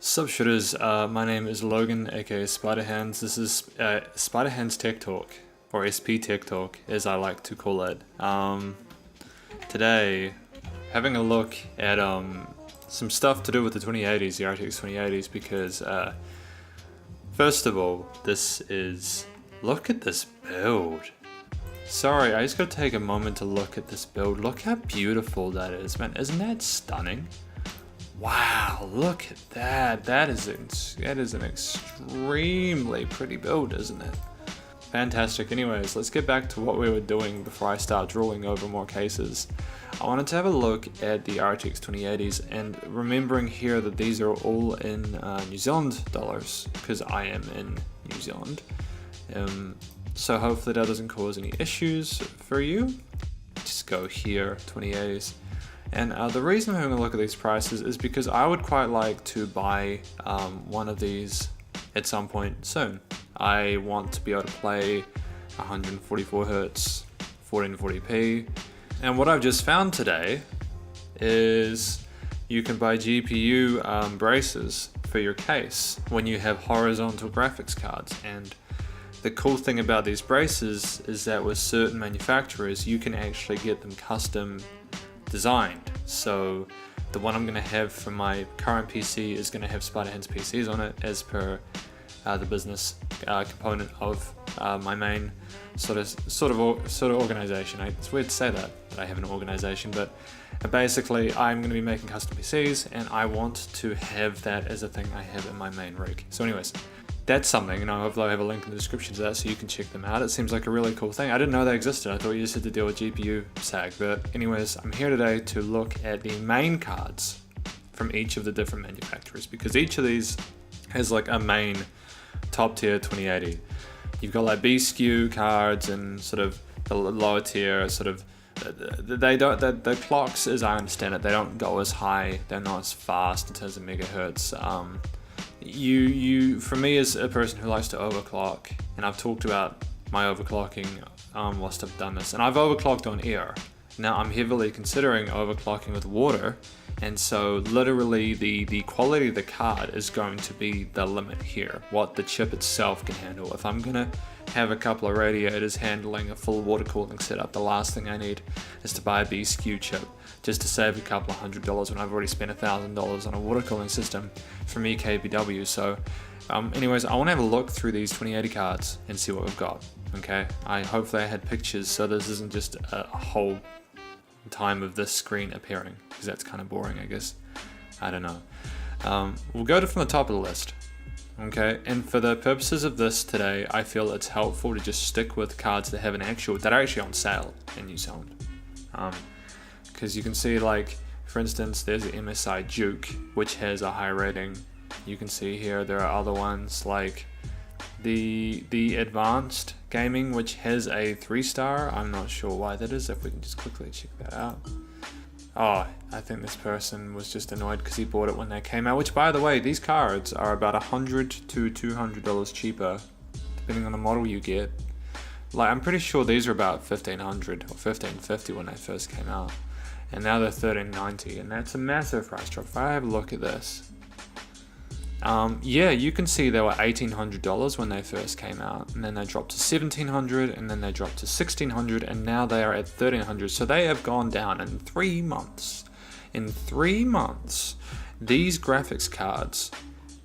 Sup shooters, my name is Logan aka Spiderhands. This is Spiderhands Tech Talk, or SP Tech Talk as I like to call it. Today, having a look at some stuff to do with the 2080s, the RTX 2080s, because first of all, look at this build. Sorry, I just gotta take a moment to look at this build. Look how beautiful that is, man. Isn't that stunning? Wow, look at that. That is an extremely pretty build, isn't it? Fantastic. Anyways, let's get back to what we were doing before I start drooling over more cases. I wanted to have a look at the RTX 2080s, and remembering here that these are all in New Zealand dollars, because I am in New Zealand. So hopefully that doesn't cause any issues for you. Just go here, 2080s. And the reason I'm having a look at these prices is because I would quite like to buy one of these at some point soon. I want to be able to play 144 Hz, 1440p. And what I've just found today is you can buy GPU braces for your case when you have horizontal graphics cards. And the cool thing about these braces is that with certain manufacturers, you can actually get them custom designed. So the one I'm going to have for my current PC is going to have Spiderhands PCs on it, as per the business component of my main sort of organization. It's weird to say that I have an organization, but basically I'm going to be making custom PCs, and I want to have that as a thing I have in my main rig. So anyways, that's something, and hopefully I'll have a link in the description to that so you can check them out. It seems like a really cool thing. I didn't know they existed. I thought you just had to deal with GPU sag. But anyways, I'm here today to look at the main cards from each of the different manufacturers, because each of these has like a main top tier 2080. You've got like B SKU cards and sort of the lower tier sort of, the clocks, as I understand it, they don't go as high, they're not as fast in terms of megahertz. For me, as a person who likes to overclock, and I've talked about my overclocking whilst I've done this, and I've overclocked on air. Now I'm heavily considering overclocking with water, and so literally the quality of the card is going to be the limit here, what the chip itself can handle. If I'm gonna have a couple of radiators handling a full water cooling setup, the last thing I need is to buy a B SKU chip just to save a couple of $100 when I've already spent $1,000 on a water cooling system from EKBW. So anyways, I want to have a look through these 2080 cards and see what we've got. Okay, hopefully I had pictures, so this isn't just a whole time of this screen appearing, because that's kind of boring, I guess. I don't know. We'll go from the top of the list. Okay, and for the purposes of this today, I feel it's helpful to just stick with cards that have that are actually on sale in New Zealand. Because you can see, like, for instance, there's the MSI Duke, which has a high rating. You can see here there are other ones like the Advanced Gaming, which has a 3-star. I'm not sure why that is, if we can just quickly check that out. Oh, I think this person was just annoyed because he bought it when they came out, which, by the way, these cards are about $100 to $200 cheaper, depending on the model you get. Like, I'm pretty sure these are about $1,500 or $1,550 when they first came out, and now they're $1,390, and that's a massive price drop. If I have a look at this, yeah, you can see they were $1,800 when they first came out, and then they dropped to $1,700, and then they dropped to $1,600, and now they are at $1,300. So they have gone down in 3 months. In 3 months, these graphics cards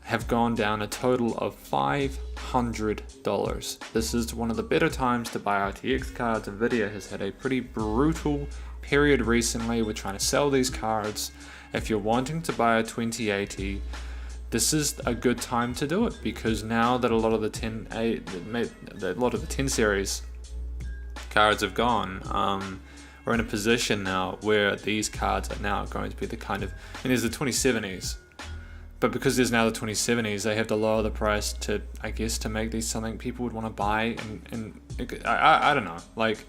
have gone down a total of $500. This is one of the better times to buy RTX cards. Nvidia has had a pretty brutal period recently with trying to sell these cards. If you're wanting to buy a 2080, this is a good time to do it, because now that a lot of the 10 series cards have gone, we're in a position now where these cards are now going to be the kind of, and there's the 2070s, but because there's now the 2070s, they have to lower the price to, I guess, to make these something people would want to buy. And I don't know, like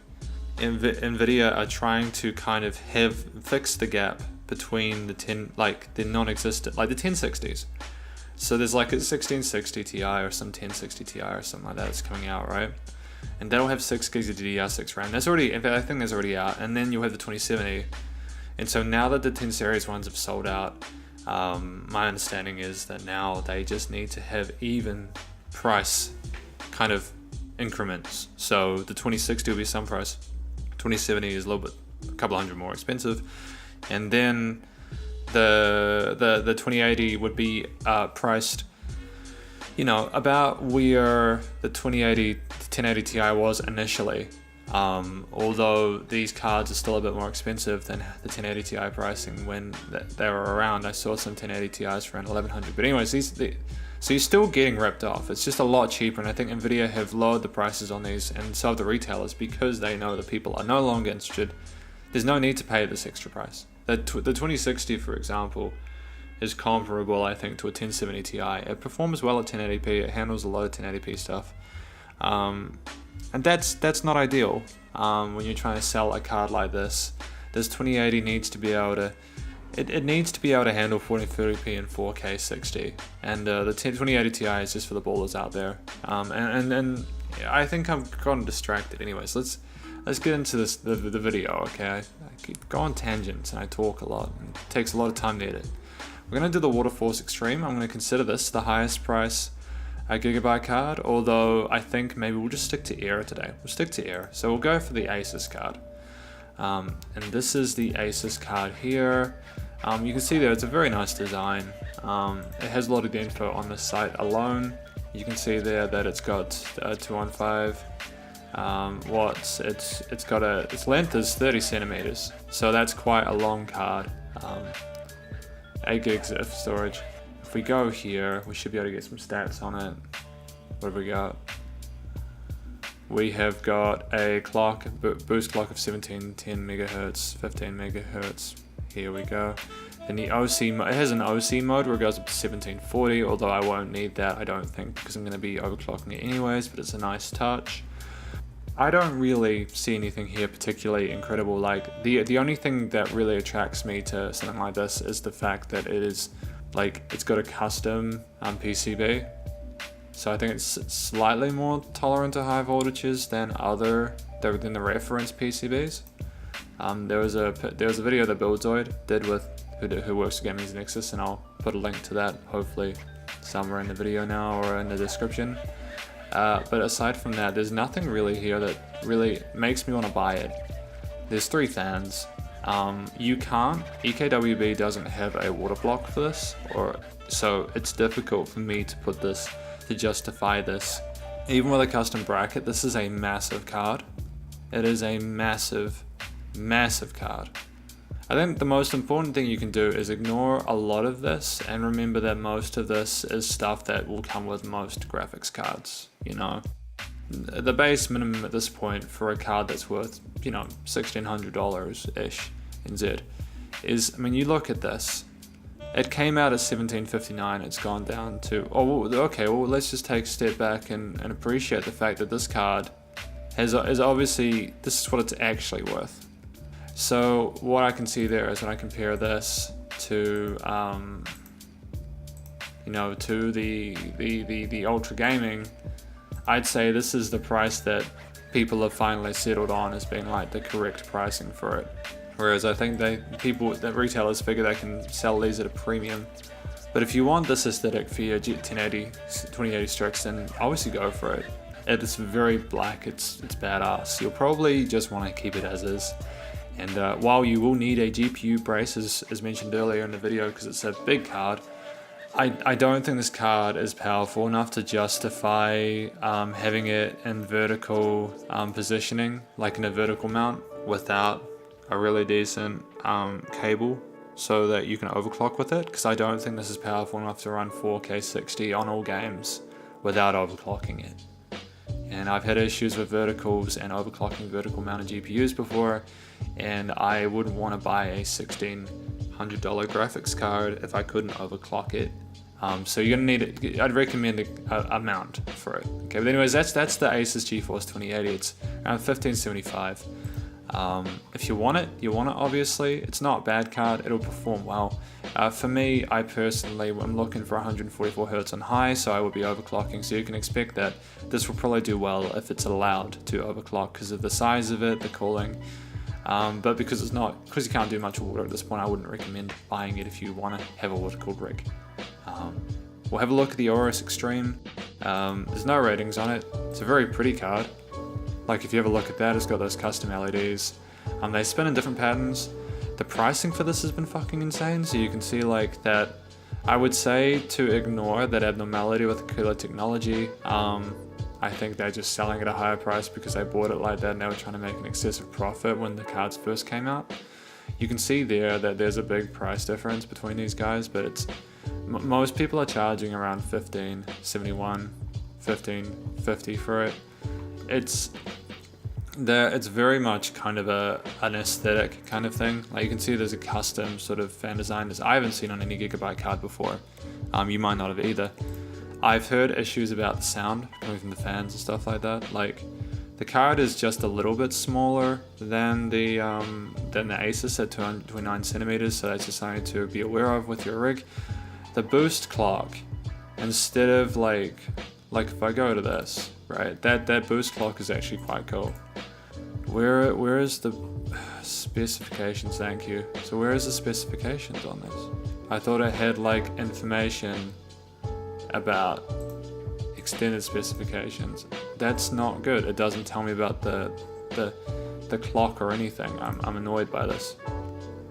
Nvidia are trying to kind of fix the gap between the non-existent, like the 1060s. So there's like a 1660 Ti or some 1060 Ti or something like that that's coming out, right? And that'll have 6 gigs of DDR6 RAM. That's already, in fact, I think that's already out. And then you'll have the 2070. And so now that the 10 series ones have sold out, My understanding is that now they just need to have even price kind of increments. So the 2060 will be some price, 2070 is a couple hundred more expensive, and then the 2080 would be priced, you know, about where the 1080 Ti was initially. Although these cards are still a bit more expensive than the 1080 Ti pricing when they were around. I saw some 1080 Ti's for around 1100. But anyways, so you're still getting ripped off. It's just a lot cheaper, and I think Nvidia have lowered the prices on these, and so have the retailers, because they know that people are no longer interested. There's no need to pay this extra price. The 2060, for example, is comparable, I think, to a 1070 Ti. It performs well at 1080p. It handles a lot of 1080p stuff. And that's not ideal when you're trying to sell a card like this. This 2080 needs to be able to, it needs to be able to handle 1440p and 4K 60. And the 2080 Ti is just for the ballers out there. And I think I've gotten distracted. Anyways, let's get into the video. Okay, I go on tangents and I talk a lot. And it takes a lot of time to edit. We're gonna do the Waterforce Extreme. I'm gonna consider this the highest price a gigabyte card, although I think maybe we'll just stick to Air today. We'll stick to Air. So we'll go for the Asus card. And this is the Asus card here. You can see there it's a very nice design. It has a lot of the info on the site alone. You can see there that it's got 215 watts. Its length is 30 centimeters, so that's quite a long card. 8 gigs of storage. If we go here, we should be able to get some stats on it. What have we got? We have got a clock, boost clock of 1710 megahertz, 15 megahertz. Here we go. In the OC, it has an OC mode where it goes up to 1740, although I won't need that, I don't think, because I'm going to be overclocking it anyways, but it's a nice touch. I don't really see anything here particularly incredible. Like the only thing that really attracts me to something like this is the fact that it is like it's got a custom PCB, so I think it's slightly more tolerant to high voltages than the reference PCBs. There was a video that Buildzoid did with who works at Gaming Nexus, and I'll put a link to that hopefully somewhere in the video now or in the description. But aside from that, there's nothing really here that really makes me want to buy it. There's 3 fans. EKWB doesn't have a water block for this, so it's difficult for me to justify this. Even with a custom bracket, this is a massive card. It is a massive, massive card. I think the most important thing you can do is ignore a lot of this and remember that most of this is stuff that will come with most graphics cards, you know. The base minimum at this point for a card that's worth, you know, $1,600-ish NZ is, I mean, you look at this, it came out at 1759, it's gone down to, okay, well, let's just take a step back and appreciate the fact that this card is obviously, this is what it's actually worth. So what I can see there is when I compare this to, you know, to the Ultra Gaming, I'd say this is the price that people have finally settled on as being like the correct pricing for it. Whereas I think the retailers figure they can sell these at a premium. But if you want this aesthetic for your 2080 Strix, then obviously go for it. It's very black, it's badass. You'll probably just want to keep it as is. And while you will need a GPU brace, as mentioned earlier in the video, because it's a big card, I don't think this card is powerful enough to justify having it in vertical positioning, like in a vertical mount, without a really decent cable so that you can overclock with it, because I don't think this is powerful enough to run 4K 60 on all games without overclocking it. And I've had issues with verticals and overclocking vertical mounted GPUs before, and I wouldn't want to buy a $1,600 graphics card if I couldn't overclock it. So you're gonna need it. I'd recommend a mount for it. Okay, but anyways, that's the Asus GeForce 2080. It's around $1,575. If you want it, obviously. It's not a bad card, it'll perform well. For me, I personally am looking for 144 Hz on high, so I will be overclocking, so you can expect that this will probably do well if it's allowed to overclock because of the size of it, the cooling. But because you can't do much water at this point, I wouldn't recommend buying it if you want to have a water-cooled rig. We'll have a look at the RTX Extreme. There's no ratings on it. It's a very pretty card. Like if you have a look at that, it's got those custom LEDs. They spin in different patterns. The pricing for this has been fucking insane, so you can see like that. I would say to ignore that abnormality with the cooler technology. I think they're just selling at a higher price because they bought it like that and they were trying to make an excessive profit when the cards first came out. You can see there that there's a big price difference between these guys, but it's most people are charging around $15.71, $15.50 for it. It's very much kind of an aesthetic kind of thing. Like you can see there's a custom sort of fan design that I haven't seen on any Gigabyte card before. You might not have either. I've heard issues about the sound coming from the fans and stuff like that. Like the card is just a little bit smaller than the Asus at 229 centimeters, so that's just something to be aware of with your rig. The boost clock, instead of like if I go to this, right, that boost clock is actually quite cool. Where is the specifications? Thank you. So where is the specifications on this? I thought I had like information about extended specifications. That's not good. It doesn't tell me about the clock or anything. I'm annoyed by this.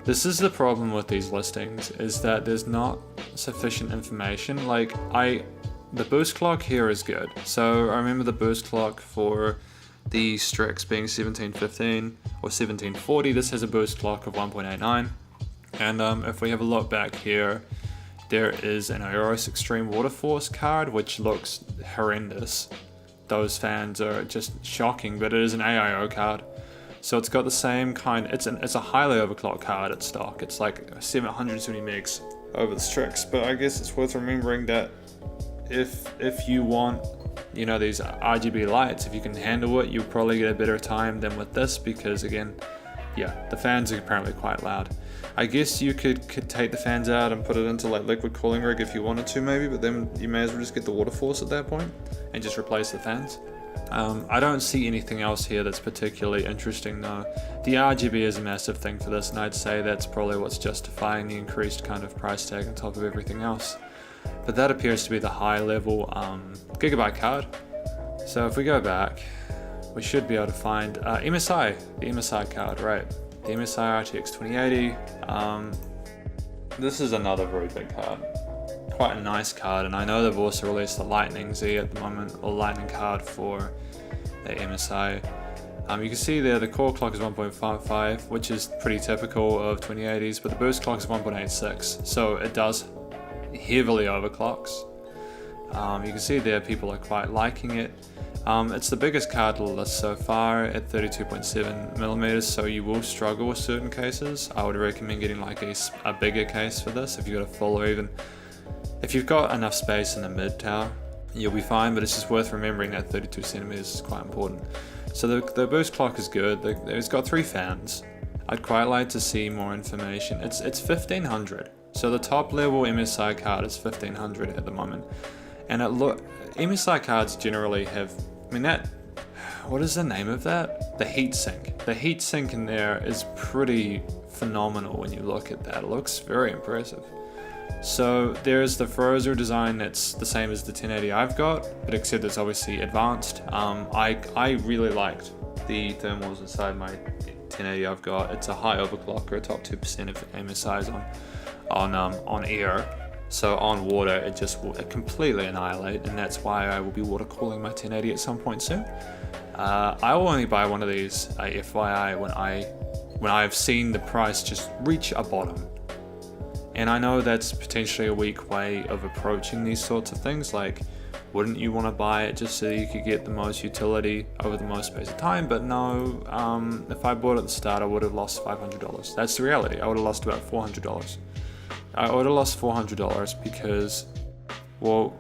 This is the problem with these listings, is that there's not sufficient information. Like the boost clock here is good. So I remember the boost clock for the Strix being 1715 or 1740. This has a boost clock of 1.89. And if we have a look back here, there is an RTX Extreme Water Force card, which looks horrendous. Those fans are just shocking, but it is an AIO card. So it's got the same kind, it's a highly overclocked card at stock. It's like 770 megs over the Strix, but I guess it's worth remembering that if you want, you know, these RGB lights, if you can handle it, you'll probably get a better time than with this, because again, yeah, the fans are apparently quite loud. I guess you could take the fans out and put it into like liquid cooling rig if you wanted to maybe, but then you may as well just get the water force at that point and just replace the fans. I don't see anything else here that's particularly interesting though. The RGB is a massive thing for this, and I'd say that's probably what's justifying the increased kind of price tag on top of everything else. But that appears to be the high level Gigabyte card. So if we go back, we should be able to find MSI, the MSI card, right? The MSI RTX 2080. This is another very big card. Quite a nice card, and I know they've also released the Lightning Z at the moment, or Lightning card for the MSI. You can see there the core clock is 1.55, which is pretty typical of 2080s, but the boost clock is 1.86, so it does heavily overclocks. You can see there people are quite liking it. It's the biggest card to the list so far at 32.7 millimeters, so you will struggle with certain cases. I would recommend getting like a bigger case for this if you've got a full, or even if you've got enough space in the mid tower, you'll be fine, but it's just worth remembering that 32 centimeters is quite important. So the boost clock is good. It's got 3 fans. I'd quite like to see more information. It's 1500. So the top level MSI card is 1500 at the moment. And MSI cards generally have, what is the name of that? The heatsink. The heatsink in there is pretty phenomenal when you look at that. It looks very impressive. So there's the Frozer design that's the same as the 1080 I've got, but except it's obviously advanced. I really liked the thermals inside my 1080 I've got. It's a high overclocker, top 2% of MSI's on air. So on water, it just will completely annihilate, and that's why I will be water cooling my 1080 at some point soon. I will only buy one of these, FYI, when I've seen the price just reach a bottom. And I know that's potentially a weak way of approaching these sorts of things. Like, wouldn't you want to buy it just so you could get the most utility over the most space of time? But no, if I bought it at the start, I would have lost $500. That's the reality. I would have lost about $400. I would have lost $400 because, well,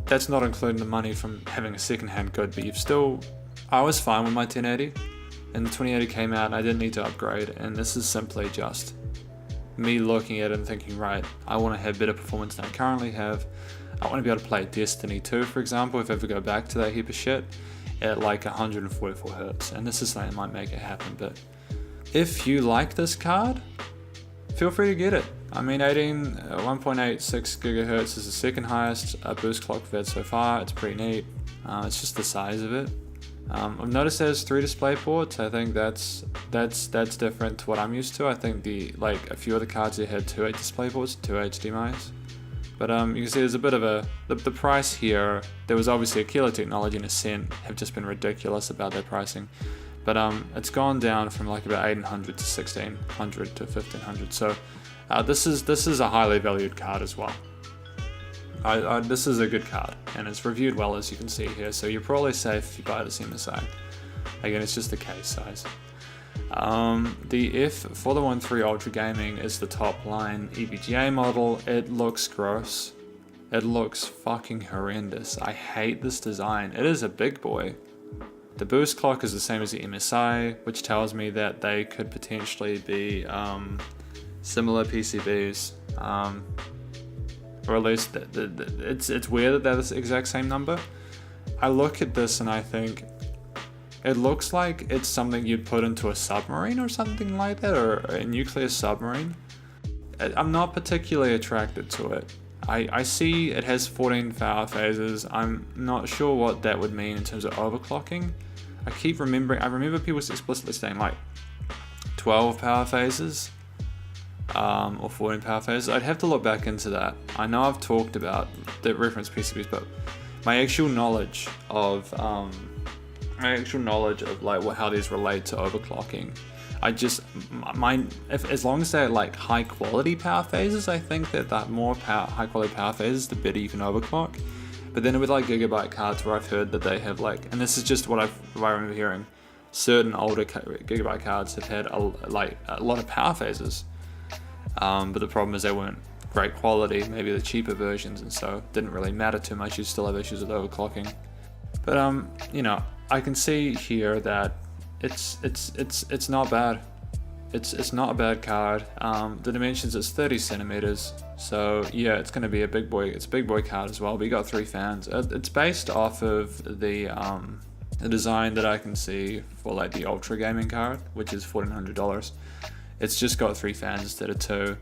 that's not including the money from having a second-hand good, but I was fine with my 1080, and the 2080 came out and I didn't need to upgrade, and this is simply just me looking at it and thinking, right, I want to have better performance than I currently have. I want to be able to play Destiny 2, for example, if I ever go back to that heap of shit, at like 144 Hz, and this is something that might make it happen, but if you like this card, feel free to get it. I mean, 1.86 gigahertz is the second highest boost clock we've had so far. It's pretty neat. It's just the size of it. I've noticed there's 3 display ports. I think that's different to what I'm used to. I think a few other cards that had 2 display ports, 2 HDMIs. But you can see there's a bit of the price here. There was obviously Aquila Technology and Ascent have just been ridiculous about their pricing. But it's gone down from like about 800 to 1600 to 1500. So this is a highly valued card as well. This is a good card, and it's reviewed well, as you can see here, so you're probably safe if you buy this MSI. Again, it's just the case size. The F4013 Ultra Gaming is the top line EVGA model. It looks gross. It looks fucking horrendous. I hate this design. It is a big boy. The boost clock is the same as the MSI, which tells me that they could potentially be similar PCBs. Or at least it's weird that they're the exact same number. I look at this and I think it looks like it's something you'd put into a submarine or something like that, or a nuclear submarine. I'm not particularly attracted to it. I see it has 14 power phases. I'm not sure what that would mean in terms of overclocking. I remember people explicitly saying like 12 power phases. Or 14 power phases. I'd have to look back into that. I know I've talked about the reference PCBs, but my actual knowledge of like how these relate to overclocking, as long as they're like high quality power phases, I think that high quality power phases, the better you can overclock. But then with like gigabyte cards, where I've heard that they have like, and this is just what I remember hearing, certain older gigabyte cards have had a lot of power phases. But the problem is they weren't great quality, maybe the cheaper versions, and so it didn't really matter too much. You still have issues with overclocking. But you know, I can see here that it's not bad. It's not a bad card. The dimensions is 30 centimeters, so yeah, it's going to be a big boy. It's a big boy card as well. But you got 3 fans. It's based off of the design that I can see for like the Ultra Gaming card, which is $1,400. It's just got 3 fans instead of 2.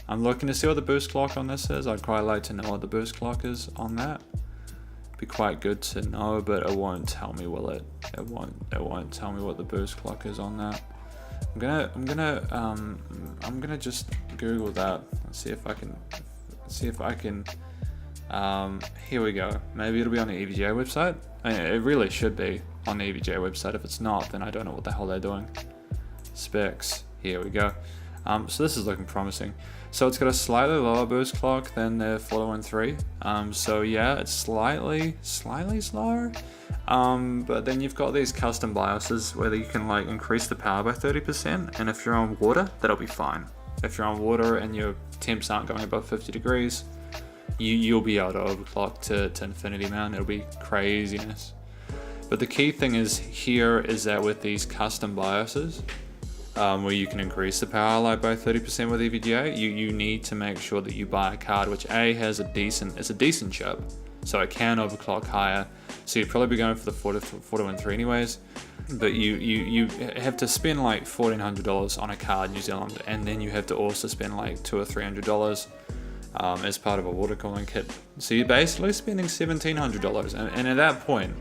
I'm looking to see what the boost clock on this is. I'd quite like to know what the boost clock is on that. Be quite good to know, but it won't tell me, will it? It won't tell me what the boost clock is on that. I'm gonna just Google that and see if I can. Here we go. Maybe it'll be on the EVGA website. I mean, it really should be on the EVGA website. If it's not, then I don't know what the hell they're doing. Specs. Here we go. So this is looking promising. So it's got a slightly lower boost clock than the 4013. So yeah, it's slightly slower. But then you've got these custom BIOSes where you can like increase the power by 30%, and if you're on water, that'll be fine. If you're on water and your temps aren't going above 50 degrees, you'll be able to overclock to infinity, man. It'll be craziness. But the key thing is that with these custom BIOSes, where you can increase the power like by 30% with EVGA, you need to make sure that you buy a card which it's a decent chip, so it can overclock higher. So you'd probably be going for the 4013 anyways, but you have to spend like $1,400 on a card in New Zealand, and then you have to also spend like $200 or $300 as part of a water cooling kit. So you're basically spending $1,700, and at that point,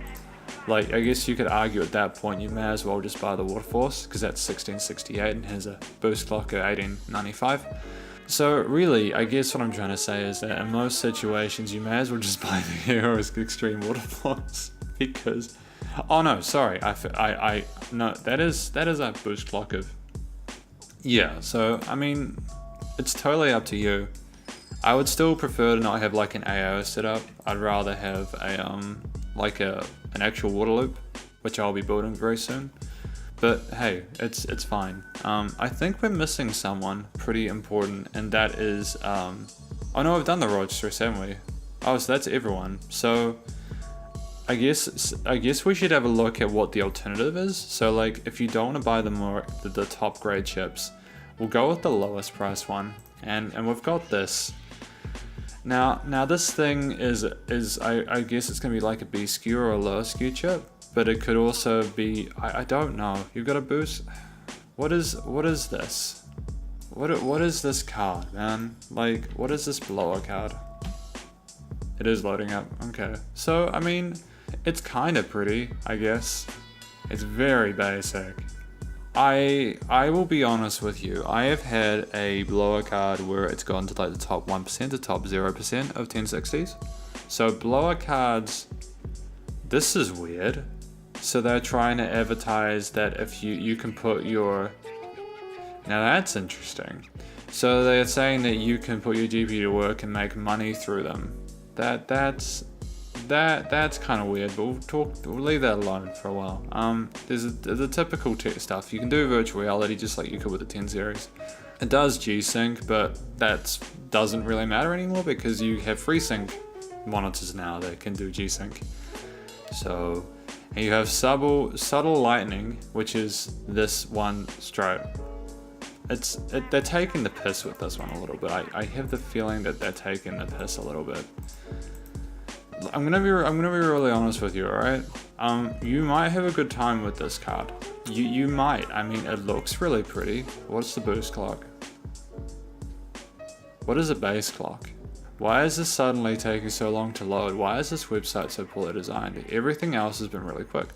like, I guess you could argue at that point you may as well just buy the Waterforce, because that's 1668 and has a boost clock of 1895. So really, I guess what I'm trying to say is that in most situations you may as well just buy the Heroes Extreme Waterforce, because, oh no, sorry, no, that is a boost clock of, yeah. So I mean, it's totally up to you. I would still prefer to not have like an AO setup. I'd rather have an actual water loop, which I'll be building very soon. But hey, it's fine. I think we're missing someone pretty important, and that is, oh no, we've done the Roadsters, haven't we? Oh, so that's everyone. So I guess we should have a look at what the alternative is. So like, if you don't want to buy the top grade chips, we'll go with the lowest price one, and we've got this. Now this thing is I guess it's gonna be like a B SKU or a lower SKU chip, but it could also be, I don't know. You've got a boost. What is this? What is this card, man? Like, what is this blower card? It is loading up. Okay. So, I mean, it's kind of pretty, I guess. It's very basic. I will be honest with you. I have had a blower card where it's gone to like the top 1% to top 0% of 1060s. So blower cards, this is weird. So they're trying to advertise that if you can put your, now that's interesting. So they're saying that you can put your GPU to work and make money through them. That's kind of weird, but we'll leave that alone for a while. There's the typical tech stuff. You can do virtual reality just like you could with the 10 series. It does G-Sync, but that doesn't really matter anymore because you have FreeSync monitors now that can do G-Sync. So, and you have subtle lighting, which is this one stripe. They're taking the piss with this one a little bit. I have the feeling that they're taking the piss a little bit. I'm gonna be really honest with you, alright? You might have a good time with this card. You might. I mean, it looks really pretty. What's the boost clock? What is a base clock? Why is this suddenly taking so long to load? Why is this website so poorly designed? Everything else has been really quick.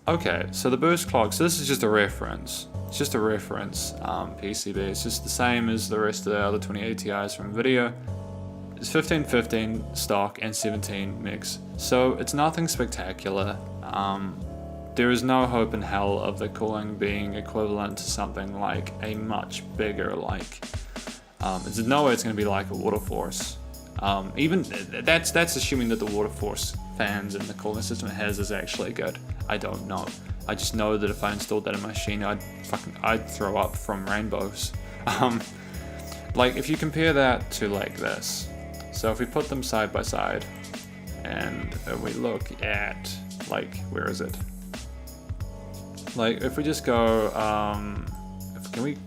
Okay, so the boost clock, so this is just a reference. It's just a reference PCB. It's just the same as the rest of the other 2080's from NVIDIA. It's 1515 stock and 17 mix. So it's nothing spectacular. There is no hope in hell of the cooling being equivalent to something like a much bigger, like, there's no way it's going to be like a water force. Even that's assuming that the water force fans and the cooling system it has is actually good. I don't know. I just know that if I installed that in my machine, I'd throw up from rainbows. Like if you compare that to like this. So if we put them side by side and we look at like, where is it? Like if we just go, can we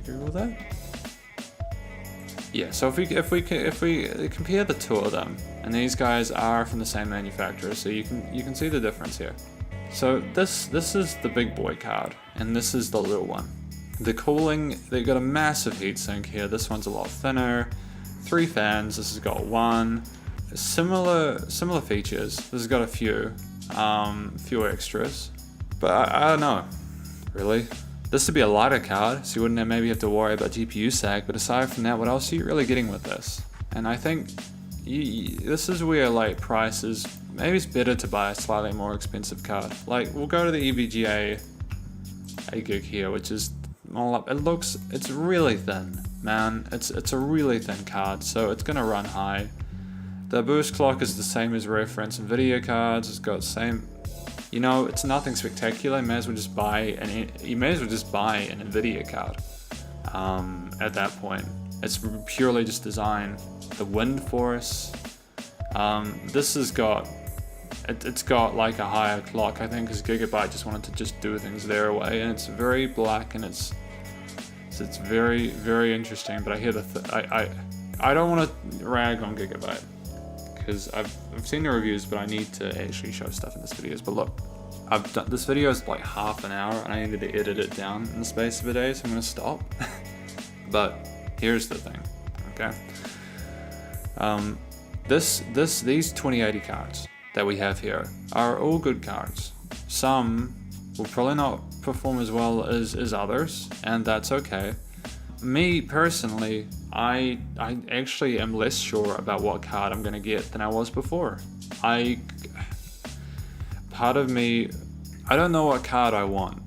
Google that? Yeah, so if we compare the two of them, and these guys are from the same manufacturer, so you can see the difference here. So this is the big boy card, and this is the little one. The cooling, they've got a massive heatsink here. This one's a lot thinner. 3 fans. This has got 1. Similar features. This has got a few extras, but I don't know, really. This would be a lighter card, so you wouldn't maybe have to worry about GPU sag, but aside from that, what else are you really getting with this? And I think this is where like prices, maybe it's better to buy a slightly more expensive card. Like we'll go to the EVGA 8 gig here, which is all up. It's really thin, man. It's a really thin card, so it's gonna run high. The boost clock is the same as reference NVIDIA cards. It's got the same. You know, it's nothing spectacular. You may as well just buy an NVIDIA card. At that point, it's purely just design. The wind force. This has got, it's got like a higher clock. I think because Gigabyte just wanted to just do things their way, and it's very black and it's very, very interesting. But I hear I don't want to rag on Gigabyte, because I've seen the reviews, but I need to actually show stuff in this videos. But look, I've done this video is like half an hour, and I needed to edit it down in the space of a day, so I'm gonna stop. But here's the thing, okay? These 2080 cards that we have here are all good cards. Some will probably not perform as well as others, and that's okay. Me personally, I actually am less sure about what card I'm gonna get than I was before. Part of me, I don't know what card I want.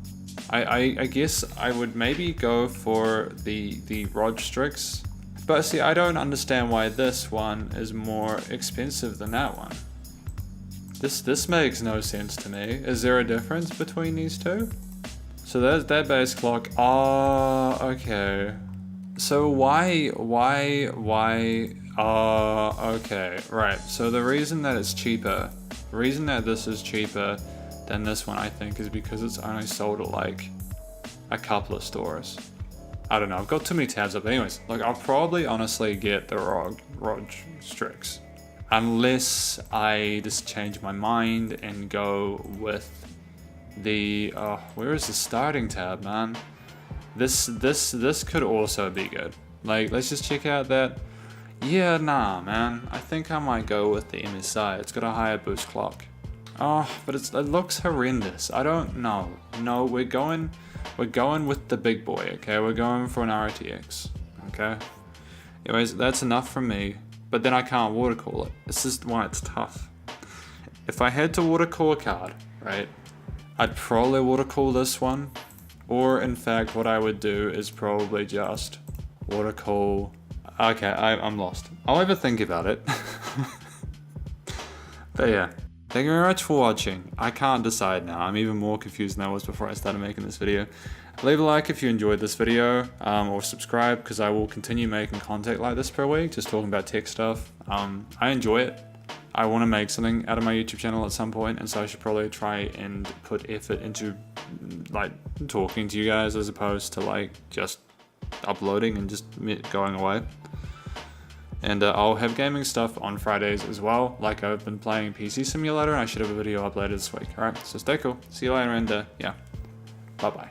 I guess I would maybe go for the Rod Strix, but see, I don't understand why this one is more expensive than that one. This makes no sense to me. Is there a difference between these two? So there's that base clock. Oh, okay. So why, okay, right. So the reason that it's cheaper, the reason that this is cheaper than this one, I think, is because it's only sold at like a couple of stores. I don't know, I've got too many tabs up. Anyways, like I'll probably honestly get the Rod Strix. Unless I just change my mind and go with the, where is the starting tab, man? This could also be good. Like, let's just check out that. Yeah, nah, man. I think I might go with the MSI. It's got a higher boost clock. Oh, but it looks horrendous. I don't know. No, we're going with the big boy, okay? We're going for an RTX, okay? Anyways, that's enough from me. But then I can't water cool it. This is why it's tough. If I had to water cool a card, right, I'd probably water cool this one. Or in fact, what I would do is probably just water cool. Okay, I'm lost. I'll ever think about it. But yeah, thank you very much for watching. I can't decide now. I'm even more confused than I was before I started making this video. Leave a like if you enjoyed this video, or subscribe, because I will continue making content like this per week, just talking about tech stuff. I enjoy it. I want to make something out of my YouTube channel at some point, and so I should probably try and put effort into like talking to you guys as opposed to like just uploading and just going away. And I'll have gaming stuff on Fridays as well. Like, I've been playing PC Simulator, and I should have a video uploaded this week. Alright, so stay cool. See you later, and yeah, bye bye.